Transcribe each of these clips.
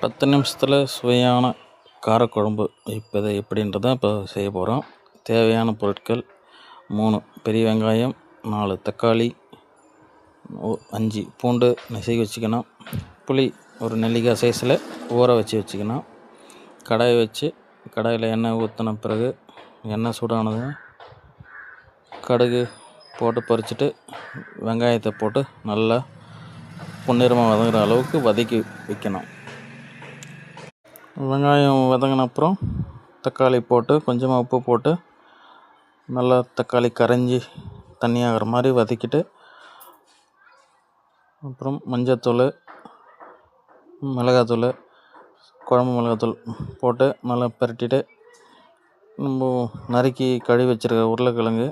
10 நிமிஷத்தில் சுவையான காரக்குழம்பு வைப்பது எப்படின்றத இப்போ செய்ய போகிறோம். தேவையான பொருட்கள் 3 பெரிய வெங்காயம், 4 தக்காளி, 5 பூண்டு நசுக்கி வச்சுக்கணும். புளி ஒரு நெல்லிக்காய் சைஸில் ஊற வச்சுக்கணும். கடாயை வச்சு கடாயில் எண்ணெய் ஊற்றின பிறகு எண்ணெய் சூடானது கடுகு போட்டு பறிச்சுட்டு வெங்காயத்தை போட்டு நல்லா பொன்னிறமாக வதங்குற அளவுக்கு வதக்கி வைக்கணும். வெங்காயம் வதங்கின அப்புறம் தக்காளி போட்டு கொஞ்சமாக உப்பு போட்டு நல்லா தக்காளி கரைஞ்சி தண்ணியாகிற மாதிரி வதக்கிட்டு, அப்புறம் மஞ்சத்தூள், மிளகாத்தூள், குழம்பு மிளகாத்தூள் போட்டு நல்லா பரட்டிட்டு, நம்ம நறுக்கி கழுவி வச்சுருக்க உருளைக்கிழங்கு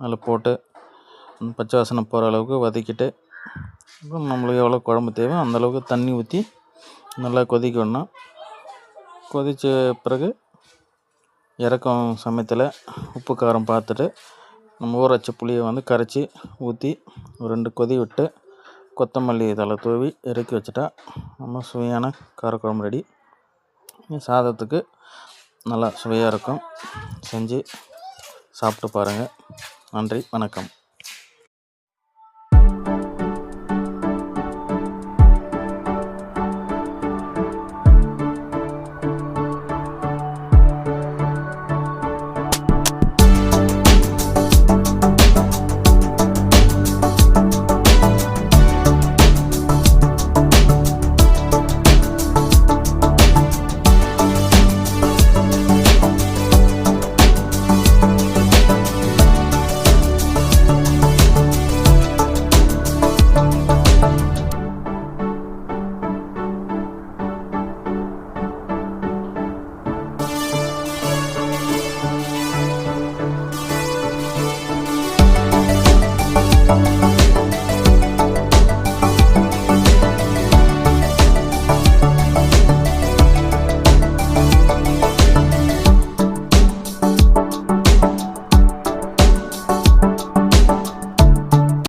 அதில் போட்டு பச்சை வாசனை போகிற அளவுக்கு வதக்கிட்டு, அப்புறம் நம்மளுக்கு எவ்வளோ குழம்பு தேவை அந்தளவுக்கு தண்ணி ஊற்றி நல்லா கொதிக்க விடணும். கொதித்த பிறகு இறக்கும் சமயத்தில் உப்பு காரம் பார்த்துட்டு நம்ம ஊற வச்ச புளியை கரைச்சி ஊற்றி 2 கொதி விட்டு கொத்தமல்லி தழை தூவி இறக்கி வச்சுட்டா நம்ம சுவையான காரக்குழம்பு ரெடி. சாதத்துக்கு நல்லா சுவையாக இருக்கும். செஞ்சு சாப்பிட்டு பாருங்கள். நன்றி, வணக்கம்.